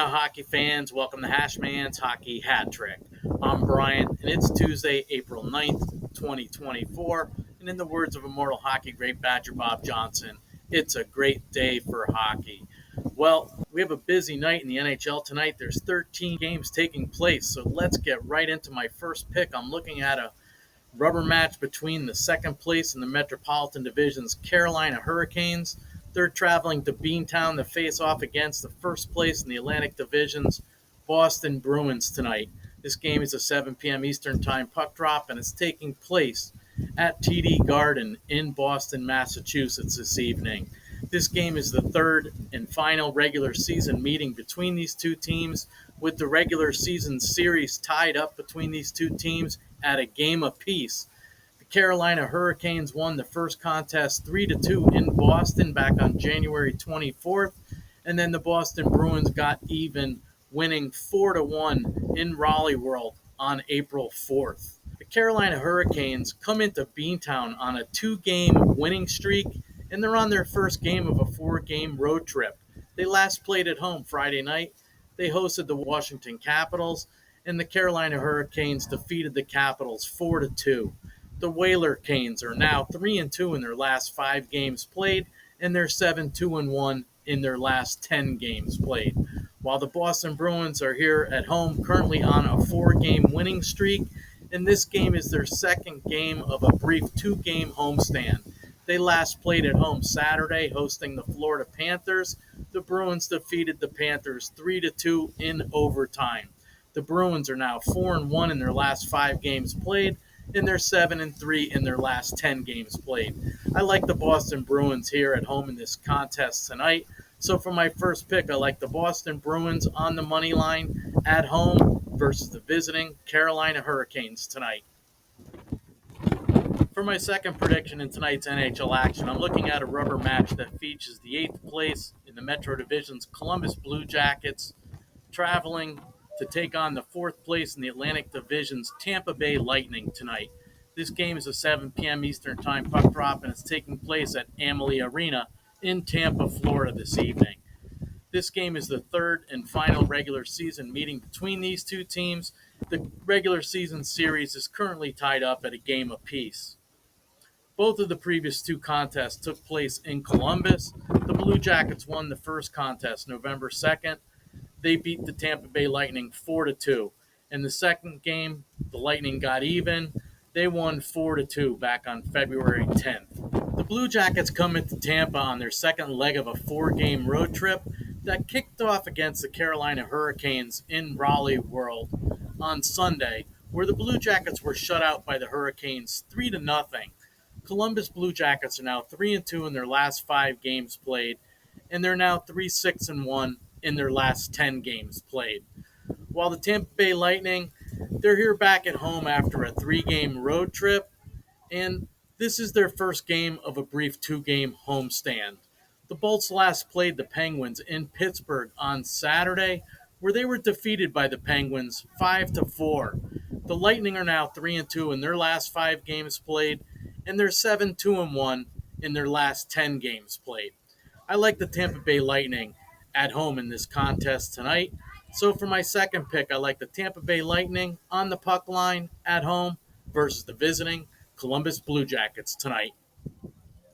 now, hockey fans. Welcome to Hashmans Hockey Hat-trick. I'm Brian, and it's Tuesday, April 9th, 2024. And in the words of immortal hockey great Badger Bob Johnson, it's a great day for hockey. Well, we have a busy night in the NHL tonight. There's 13 games taking place, so let's get right into my first pick. I'm looking at a rubber match between the second place in the Metropolitan Division's Carolina Hurricanes. They're traveling to Beantown to face off against the first place in the Atlantic Division's Boston Bruins tonight. This game is a 7 p.m. Eastern Time puck drop, and it's taking place at TD Garden in Boston, Massachusetts this evening. This game is the third and final regular season meeting between these two teams, with the regular season series tied up between these two teams at a game apiece. The Carolina Hurricanes won the first contest 3-2 in Boston back on January 24th, and then the Boston Bruins got even, winning 4-1 in Raleigh World on April 4th. The Carolina Hurricanes come into Beantown on a 2-game winning streak, and they're on their first game of a 4-game road trip. They last played at home Friday night. They hosted the Washington Capitals, and the Carolina Hurricanes defeated the Capitals 4-2. The Whaler Canes are now 3-2 in their last 5 games played, and they're 7-2-1 in their last 10 games played. While the Boston Bruins are here at home, currently on a 4-game winning streak, and this game is their second game of a brief 2-game homestand. They last played at home Saturday, hosting the Florida Panthers. The Bruins defeated the Panthers 3-2 in overtime. The Bruins are now 4-1 in their last 5 games played, and they're 7-3 in their last 10 games played. I like the Boston Bruins here at home in this contest tonight. So for my first pick, I like the Boston Bruins on the money line at home versus the visiting Carolina Hurricanes tonight. For my second prediction in tonight's NHL action, I'm looking at a rubber match that features the 8th place in the Metro Division's Columbus Blue Jackets traveling to take on the 4th place in the Atlantic Division's Tampa Bay Lightning tonight. This game is a 7 p.m. Eastern Time puck drop, and it's taking place at Amalie Arena in Tampa, Florida this evening. This game is the third and final regular season meeting between these two teams. The regular season series is currently tied up at a game apiece. Both of the previous 2 contests took place in Columbus. The Blue Jackets won the first contest November 2nd. They beat the Tampa Bay Lightning 4-2. In the second game, the Lightning got even. They won 4-2 back on February 10th. The Blue Jackets come into Tampa on their second leg of a 4-game road trip that kicked off against the Carolina Hurricanes in Raleigh World on Sunday, where the Blue Jackets were shut out by the Hurricanes 3-0. Columbus Blue Jackets are now 3-2 in their last 5 games played, and they're now 3-6-1 in their last 10 games played. While the Tampa Bay Lightning, they're here back at home after a 3-game road trip, and this is their first game of a brief 2-game homestand. The Bolts last played the Penguins in Pittsburgh on Saturday, where they were defeated by the Penguins 5-4. The Lightning are now 3-2 in their last 5 games played, and they're 7-2-1 in their last 10 games played. I like the Tampa Bay Lightning at home in this contest tonight. So for my second pick, I like the Tampa Bay Lightning on the puck line at home versus the visiting Columbus Blue Jackets tonight.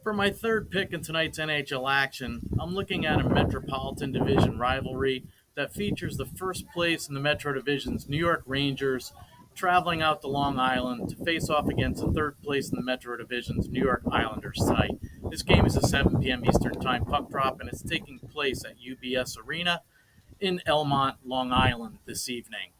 For my third pick in tonight's NHL action, I'm looking at a Metropolitan Division rivalry that features the first place in the Metro Division's New York Rangers traveling out to Long Island to face off against the third place in the Metro Division's New York Islanders tonight. This game is a 7 p.m. Eastern Time puck drop, and it's taking place at UBS Arena in Elmont, Long Island this evening.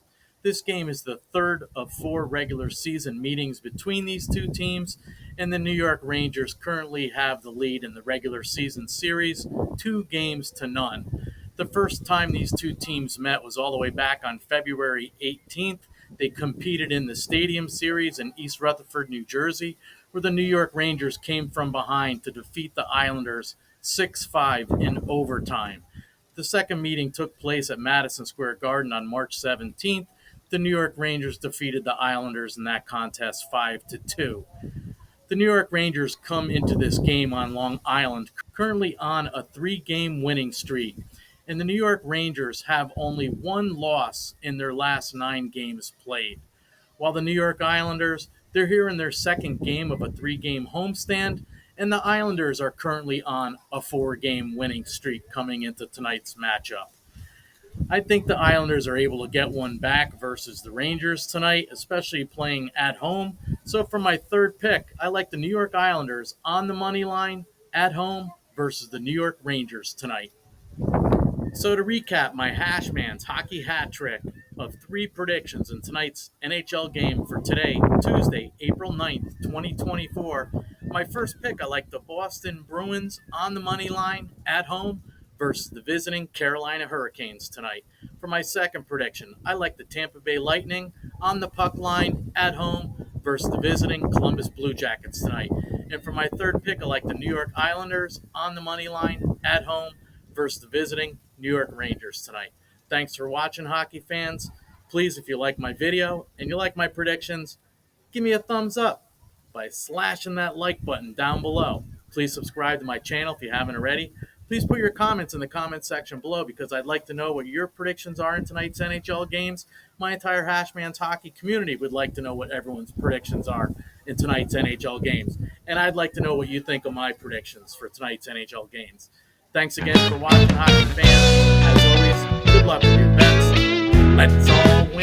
This game is the third of 4 regular season meetings between these two teams, and the New York Rangers currently have the lead in the regular season series, 2-0. The first time these two teams met was all the way back on February 18th. They competed in the Stadium Series in East Rutherford, New Jersey, where the New York Rangers came from behind to defeat the Islanders 6-5 in overtime. The second meeting took place at Madison Square Garden on March 17th. The New York Rangers defeated the Islanders in that contest 5-2. The New York Rangers come into this game on Long Island currently on a 3-game winning streak. and the New York Rangers have only one loss in their last 9 games played. While the New York Islanders, they're here in their second game of a 3-game homestand, and the Islanders are currently on a 4-game winning streak coming into tonight's matchup. I think the Islanders are able to get one back versus the Rangers tonight, especially playing at home. So for my third pick, I like the New York Islanders on the money line at home versus the New York Rangers tonight. So to recap my Hashmans Hockey Hat-trick of 3 predictions in tonight's NHL game for today, Tuesday, April 9th, 2024. My first pick, I like the Boston Bruins on the money line at home versus the visiting Carolina Hurricanes tonight. For my second prediction, I like the Tampa Bay Lightning on the puck line at home versus the visiting Columbus Blue Jackets tonight. And for my third pick, I like the New York Islanders on the money line at home versus the visiting New York Rangers tonight. Thanks for watching, hockey fans. Please, if you like my video and you like my predictions, give me a thumbs up by slashing that like button down below. Please subscribe to my channel if you haven't already. Please put your comments in the comment section below because I'd like to know what your predictions are in tonight's NHL games. My entire Hashmans hockey community would like to know what everyone's predictions are in tonight's NHL games. And I'd like to know what you think of my predictions for tonight's NHL games. Thanks again for watching, hockey fans. As always, good luck with your bets. Let's all win.